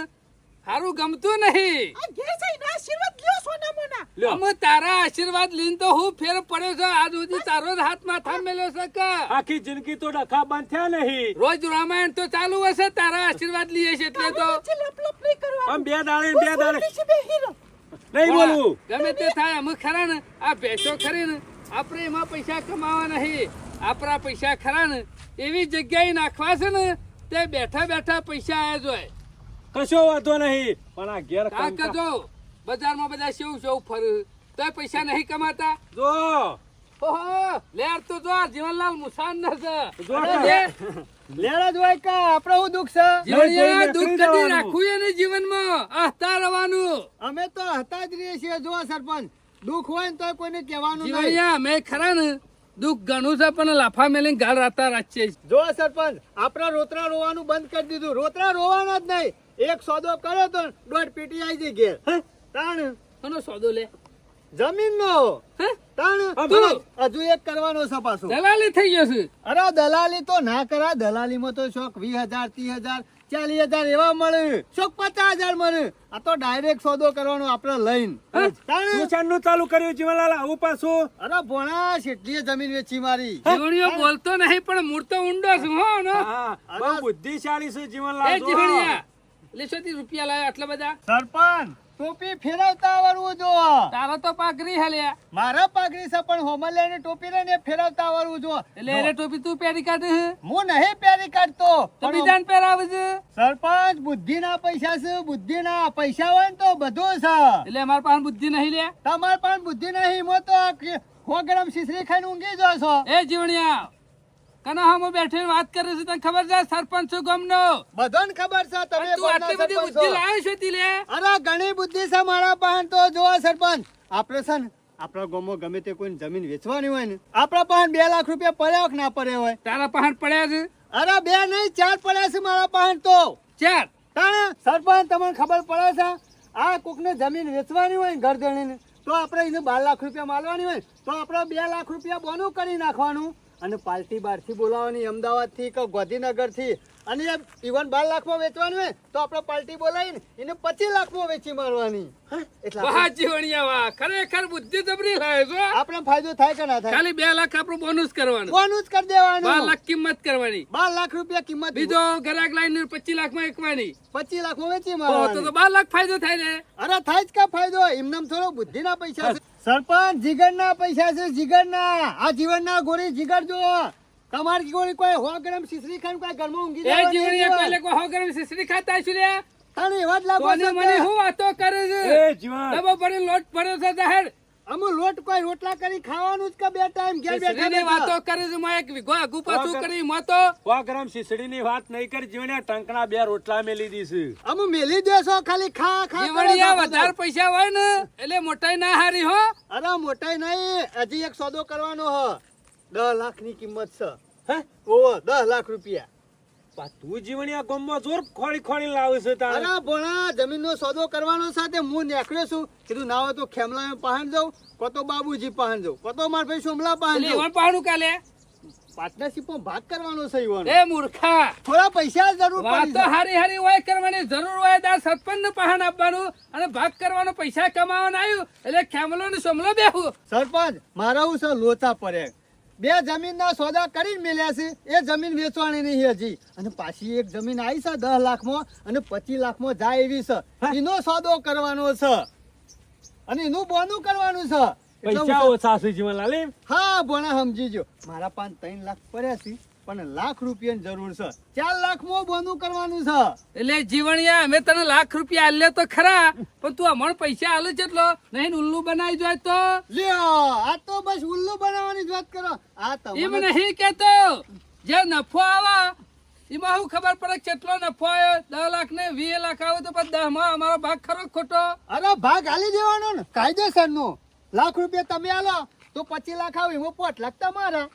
હારું ગમતું નહીં. આ ઘેર જઈને આશીર્વાદ લ્યો સોના મોના. લ્યો. અમે તારા આશીર્વાદ લઈને તો હું ફેર પડ્યો છે આજ સુધી તારો જ હાથ માથા મેલ્યો છે કે આખી જિંદગી તો ડખા બંધ થયા નહીં. રોજ રામાયણ તો ચાલુ હશે તારા આશીર્વાદ લઈએ છે એટલે તો વચ્ચે લપ નહીં કરવાનું. આમ બે દાડે ને બે દાડે પોલીસ બેહી રહો. નહીં બોલવું. ગમે તે થાય અમે ખરા ને આ ભેંસો ખરી ને આપણે એમાં પૈસા કમાવા નહીં આપણા પૈસા ખરા ને એવી જગ્યાએ નાખવા છે ને તે બેઠા બેઠા પૈસા આયા જોય. કશો વાંધો નહીં પણ આ ઘેર કારણ કે જો બજારમાં બધા સેવ સેવ ફરે તો પૈસા નહીં કમાતા. જો ઓહો લેર તો જો આ જીવનલાલ મુસાન ન છે. જો અરે કે. લે, લેરા જ હોય કે આપણે શું દુઃખ છે જીવણિયા જઈને દુઃખ ફરી કદી જવાનું. રાખવું એને જીવનમાં આહતા રહેવાનું. અમે તો હતા જ રહીએ છીએ જો સરપંચ દુઃખ હોય ને તો કોઈને કહેવાનું નહીં જીવણિયા અમે ખરા ને દુઃખ ઘણું છે પણ લાફા મેલીને ગાળ રાતા રાખીએ છીએ. જો સરપંચ આપણા રોતરા રોવાનું બંધ કરી દીધું રોતરા રોવાના જ નહીં એક સોદો કર્યો તો 1.5 પેટી આવી જઈ ઘેર તાણ કોનો સોદો લે જમીન નો હે? તાણ તું. હજુ એક કરવાનો છે પાછો દલાલી થઈ ગયો છે. અરે દલાલી તો ના કરાય દલાલીમાં તો શોખ 20,000 30,000 40,000 એવા મળે શોખ 50,000 મળે આ તો ડાયરેક્ટ સોદો કરવાનો આપણે લઈને તાણ નુકસાનનું ચાલુ કર્યું જીવનલાલ આવું પાછું. અરે ભોણા કેટલી જમીન વેચી મારી જીવણીઓ બોલતો નહીં પણ મૂળ તો ઊંડો છું હો ને. હા બહુ બુદ્ધિશાળી છે જીવનલાલ. એ જો. જીવણિયા લેશોથી રૂપિયા લાવ્યા આટલા બધા સરપંચ ટોપી ફેરવતા આવડવું જો તારો તો પાઘરી હાલ્યા મારા પાઘડી છે પણ હોમલ લઈને ટોપી લઈને ફેરવતા આવડવું જો એટલે એને ટોપી તું પહેરી કાઢે હે? હું નહીં પહેરી કાઢતો તો બીજાને પહેરાવે છે સરપંચ બુદ્ધિના પૈસા છે બુદ્ધિના પૈસા હોય ને તો બધું છે એટલે અમારા પાસે બુદ્ધિ નહીં લે. તમારે પણ બુદ્ધિ નહીં મો તો 100 ગ્રામ શીશરી ખાઈને ઊંઘી જાવ છો એ જીવણિયા કના હામો બેઠીને વાત કરે છે તને ખબર છે સરપંચ છું ગામનો. બધાને ખબર છે તમે તું આટલી બધી સરપંચ બુદ્ધિ છો. લાવ્યો છે તી લે. અરે ઘણી બુદ્ધિ છે મારા પાસે તો જો સરપંચ આપણે છે ને આપણા ગામમાં ગમે તે કોઈ જમીન વેચવાની હોય ને આપણા પાસે 2 લાખ રૂપિયા પડ્યા કે ના પડ્યા હોય તારા પાસે પડ્યા છે અરે 2 નહીં 4 પડ્યા છે મારા પાસે તો ચાર. તાણે સરપંચ તમને ખબર પડે છે આ કોકને જમીન વેચવાની હોય ને ઘર ધણીને તો આપણે એને 12 લાખ રૂપિયા માલવાની હોય તો આપણે 2 લાખ રૂપિયા બોનું કરી નાખવાનું અને પાર્ટી બહારથી બોલાવવાની અમદાવાદથી કે ગાંધીનગરથી અને ઇવન 12 લાખમાં વેચવાની હોય તો આપણે પાર્ટી બોલાવીને એને 25 લાખમાં વેચી મારવાની એટલે વાહ જીવણિયા વાહ ખરેખર બુદ્ધિ જબરી લાવ્યો છો. આપણે ફાયદો થાય કે ના થાય ખાલી 2 લાખ આપણું બોનસ કરવાનું, બોનું જ કરી 12 દેવાનું લાખ કિંમત કરવાની, 12 લાખ રૂપિયા કિંમત બીજો ગ્રાહક લાઈન 25 લાખમાં એકવાની. 25 લાખમાં વેચી તો મારવાની 12 લાખ ફાયદો થાય ને. અરે થાય જ કા ફાયદો એમનામ થોડો બુદ્ધિના પૈસા છે સરપંચ જીગરના પૈસા છે જીગરના આ જીવનના ગોળી જીગર જો તમારી ગોળી કોઈ 100 ગ્રામ શીશરી ખાઈને કોઈ ઘરમાં ઊંઘી એ જવાની જીવણિયા નહીં પહેલે કોઈ 100 ગ્રામ શીશડી ખાતા હશું લે. તાણે એવા જ લાગો કોને છો મને કે હું વાતો કરે છે? એ જીવન ડબ્બો ભરીને લોટ ભર્યો છે જાહેર. અમુ લોટ કોઈ રોટલા કરી ખાવાનું જ કે બે ટાઈમ ઘેર બેઠા શીશડીની વાતો બેઠા કરે છે માં એક વીઘો આગુ પાછું કરી માં તો 100 ગ્રામ શીશડીની વાત નહીં કરી જીવને ટંકણા 2 રોટલા મેલી દીધું. અમુ મેલી દેશો ખાલી ખા ખા કરો જીવણિયા છો. વધારે પૈસા હોય ને એટલે મોટાઈ ના હારી હો. અરે મોટાઈ નહીં હજી એક સોદો કરવાનો હ 10 લાખની કિંમત છે હે? ઓહો 10 લાખ રૂપિયા પા તું જીવણિયા ગામમાં જોર ખોળી ખોળી લાવે છે તારે. અરે ભોણા જમીનનો સોદો કરવાનો સાથે હું નીકળ્યો છું કીધું ના હોય તો ખેમલા પાહન જાઉં કો તો બાબુજી પાહન જાઉં કો તો મારા ભાઈ સોમલા પાહન એટલે જાઉં ઈવન પાડું કાલે. પાર્ટનરશિપમાં ભાગ કરવાનો છે ઈવન એ મૂર્ખા થોડા પૈસા જરૂર વાત પડી તો છે. હારી હારી હોય કરવાની જરૂર હોય તાર સરપંચ પહાણ આપવાનું અને ભાગ કરવાનો પૈસા કમાવાનું આવ્યું એટલે ખેમલો ને સોમલો બેહું. સરપંચ મારા હું છે લોચા પડે બે જમીનના સોદા કરીને મેલ્યા છે એ જમીન વેચવાની નહીં હજી અને પાછી એક જમીન આવી છે 10 લાખમાં અને 25 લાખમાં જાય એવી છે એનો સોદો કરવાનો છે અને એનું બોનું કરવાનું છે એટલે હું પૈસા છે- ઓછા છે જીવનલાલ એમ? હા ભણા સમજી જો મારા પાસે 3 લાખ પડ્યા છે પણ લાખ રૂપિયાની જરૂર છે 4 લાખમાં બોનું કરવાનું છે એટલે જીવણિયા અમે તને લાખ રૂપિયા આલ્યો તો ખરા પણ તું અમણ પૈસા આલે જેટલો નહીં ઉલ્લુ બનાવી જાય તો લ્યો આ તો બસ ઉલ્લુ બનાવવાની જ વાત કરો આ એમ તમને નહીં કેતો જે નફો આવે એમાં શું ખબર પડે કે કેટલો નફો આવ્યો 10 લાખ ને 20 લાખ આવે તો પછી 10 માં અમારો ભાગ ખરો કે ખોટો? અરે ભાગ આલી દેવાનો ને કાયદેસરનો લાખ રૂપિયા તમે આલો તો 25 લાખ આવે એમાં 5 લાખ તમારા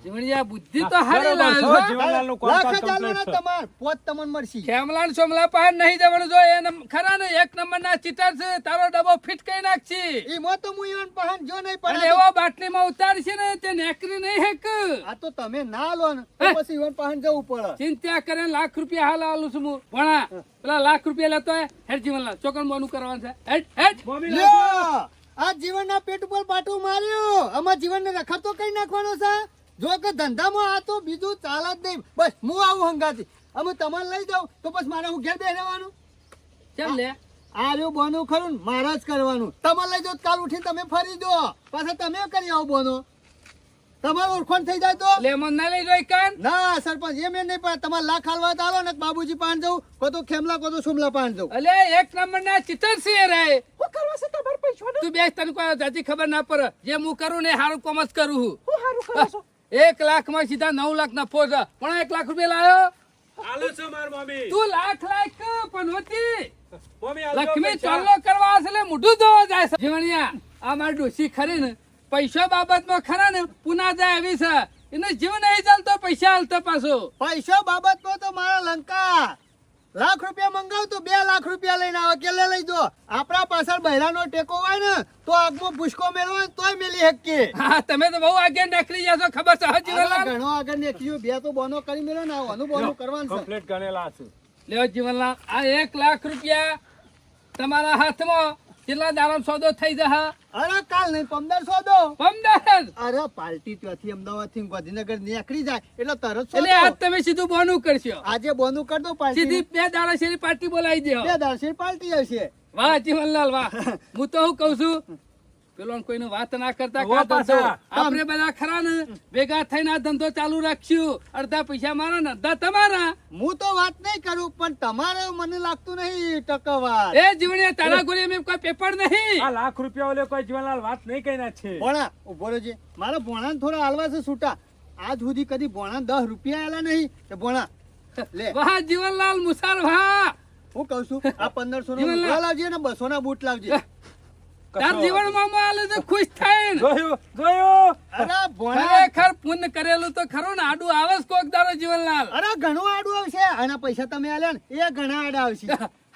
જીવણિયા બુદ્ધિ તો હારી બરોબર છો, લાવ્યો છો. જીવનલાલનું કામકાજ લાખ જ આલો ને complete છે. તમાર પોત તમને મળશે. ખેમલાન સોમલા પાસે નહીં જવાનું જો એને ખરા ને એક નંબરના ચીટર છે તારો ડબ્બો ફિટ કરી નાખશે ઈમો તો હું ઈવન પહાણ જો નહીં અને પણ એવો બાટલીમાં ઉતારશે ને તે નેકરી નહીં હેક આ તો તમે ના લો ને તો હે? પછી ઈવન પહાણ જવું પડે. ચિંતા કરે લાખ રૂપિયા હાલ આલું છું હું ભણા પેલા લાખ રૂપિયા લેતો હોય હેડ જીવનલાલ ચોકન બોનું કરવાનું છે હેડ હેડ મમ્મી લ્યો, આ જીવનના પેટ ઉપર પાટું માર્યું. આમાં જીવનને રખડતો કઈ નાખવાનો છે. જો કે ધંધામાં આ તો બીજું ચાલે જ નહીં. બસ હું આવું હંગાથી અમે તમારે લઈ જાઉં તો બસ મારે હું ઘેર બેસવાનું. કેમ લે આ રહ્યું બોનું ખરું ને મારે જ કરવાનું. તમારે લઈ જાઓ તો કાલ ઉઠીને તમે ફરી દો પાછા તમે કરી આવો બોનો. તમારું ઓળખાણ થઈ જાય તો લેમન ના લઈ જોઈ કાન ના સરપંચ એમ નહીં પણ તમારે લાખ હાલવા તો આલો ને બાબુજી પાન જવું કો તો ખેમલા કો તો સુમલા પાન જવું. અલે એક નંબરના ચીટર છે રે હું કરવા છે તમારા પૈસાનું? તું બેસ તને કોઈ જાજી ખબર ના પડે જે હું કરું ને હારું કોમર્સ કરું હું હું હારું કરો છો? 1 લાખ માં સીધા 9 લાખ નફો છે પણ 1 લાખ રૂપિયા લાયો આલો છો માર મમ્મી. તું લાખ પણ હોતી મમ્મી આલજો લક્ષ્મી પૈસા. ચોલ્લો કરવા હશે એટલે મોઢું ધોવા જાય છે જીવણિયા આ મારી ડોસી ખરી ને પૈસા બાબતમાં ખરા ને પુના જાય એવી છે એનો જીવ નહીં ચાલતો પૈસા હાલતો પાછો પૈસા બાબતમાં તો મારા લંકા લાખ રૂપિયા મંગાવ તો 2 લાખ રૂપિયા લઈને આવો કે લઈ જો. આપણા પાછળ બહેરાનો ટેકો હોય ને તો આગમાં ભૂસકો મેળવો ને તોય મેલી હકીએ. હા તમે તો બહુ આગળ નીકળી જશો ખબર છે હા આમાં જીવનલાલ ઘણો આગળ નીકળ્યું. બે તો બોનો કરી મેળો ને આવાનું બોનું કરવાનું છે. કમ્પ્લીટ ગણેલા છે. લ્યો જીવનલાલ આ 1 લાખ રૂપિયા તમારા હાથમાં કેટલા દારામ સોદો થઈ જશે અરે કાલ નહીં 1500 દો. 15 અરે પાર્ટી ત્યાંથી અમદાવાદ થી ગાંધીનગર નીકળી જાય એટલે તરત સો એટલે દો. આજ તમે સીધું બોનું કરશો આજે બોનું કરી દો પાર્ટી. સીધી 2 દાડા શેરી પાર્ટી બોલાવી દો 2 દાડે પાર્ટી હશે. વાહ જીવનલાલ વાહ હું તો હું કઉ છું પેલો કોઈનું વાત ના કરતા હોવા કા ધંધો. પાછા. આપણે બધા ખરા ને ભેગા થઈને આ ધંધો ચાલુ રાખશું અડધા પૈસા મારા ને અડધા તમારા હું તો વાત નહીં કરું પણ તમારે મને લાગતું નહીં ટકાવાર. એ જીવણિયા તારા ગોળી મેં કોઈ પેપર નહીં આ લાખ રૂપિયા ઓલે કોઈ જીવનલાલ વાત નહીં કહી ના છે. ભોણા ઉભો રહેજે. મારા ભોણાને થોડા હાલવા છે છૂટા. આજ સુધી કદી ભોણા 10 રૂપિયા આલ્યા નહીં. તો ભોણા લે વાહ જીવનલાલ મુસાર વાહ હું કઉ છું આ 1500 નો જીવનલાલ. લુગડા લાવજે ને 200 ના બૂટ લાવજે. તાર જીવનમાં આલે તો ખુશ થાય ને જોયું જોયું. અરે ભોણા ખરેખર પુણ્ય કરેલું તો ખરું ને આડું આવે છે કોક દાડો જીવનલાલ અરે ઘણું આડું આવશે. આના પૈસા તમે આલ્યા ને એ ઘણા આડા આવશે.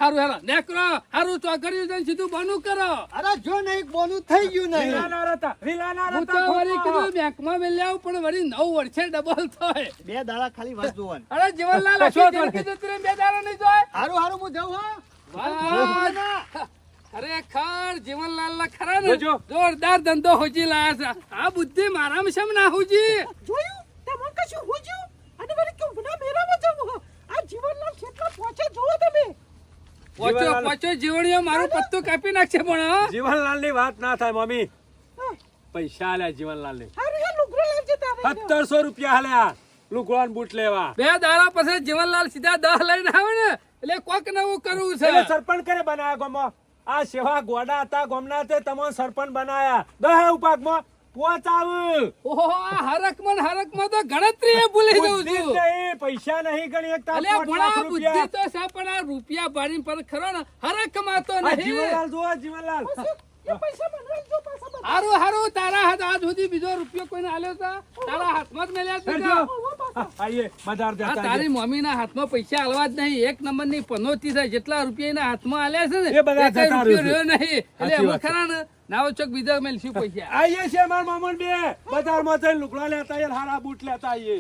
હારું હેલો નેકરો હારું ચોકડ્યું છે સીધું બનું કરો અરે જો નહીં બોનું થઈ ગયું નહીં. વિલાના હતા, વિલાના હું તો હતા, વળી ખોખો. કીધું બેંકમાં મેલ્યા આવું પણ વળી 9 વર્ષે ડબલ થાય 2 દાડા ખાલી વાત જોવાની. અરે જીવનલાલ કશો આખી વાંધો જિંદગી જતી રહી, 2 દાડા નહીં જોય હારું હારું હું જાઉં હા. વાહ! ખરેખર જીવનલાલ ના ખરા ને જોજો. જોરદાર ધંધો હોજી લાયા છે આ બુદ્ધિ મારામાં શેમ ના હોજી જોયું? તમને કશું હોજ્યું? અને વળી કેમ ગુના મેરામાં જવું હો? આ જીવનલાલ કેટલા પહોંચે જોવો તમે. પોચો જીવનલાલ. પોચો જીવણીઓ મારું પત્તું કાપી નાખશે પણ હા. જીવનલાલ ની વાત ના થાય મમ્મી. પૈસા આલ્યા જીવનલાલ ને હારું હે લુગડો લાવજે તારે. 1700 રૂપિયા આલ્યા લુગડા ને બૂટ લેવા. 2 દાડા પછી જીવનલાલ સીધા 10 લઈને આવે ને એટલે કોક નવું કરવું છે એટલે સરપંચ કરે બનાયા ગોમમાં. આ સેવા ગોડા હતા ગોમના તે તમને સરપંચ બનાયા 10 ઉપાકમાં પહોંચાવ. ઓહો આ હરકમાં તો ગણતરી એ ભૂલી જઉં બુદ્ધિ જ છું નહીં, પૈસા નહીં ગણી એકતા અલ્યા 5 લાખ ભણા બુદ્ધિ રૂપિયા. તો છે પણ આ રૂપિયા ભરીને પર ખરો ને હરકમાં તો આ નહીં જીવનલાલ જુઓ જીવનલાલ. એ પૈસા મને જો પાછા બધા. હારું તારા હાથ આજ સુધી બીજો રૂપિયો કોઈને આલ્યો તા તારા હાથમાં જ મેલ્યા છે હેડજો. બીજા. આઈએ બજાર આ જતા તારી મમ્મીના હાથમાં પૈસા આલવા જ નહીં 1 નંબરની પનોતી છે જેટલા રૂપિયા એના હાથમાં આલ્યા છે ને એ બધા કઈ જતા રૂપિયો રહ્યો રહ્યો નહીં એટલે સાચી અમે વાત છે. ખરા ને નાવો ચોક બીજા મેલશું પૈસા આઈએ છે માર મામન બે બજારમાં જઈને લુગડા લેતા આઈએ હારા બૂટ લેતા આઈએ.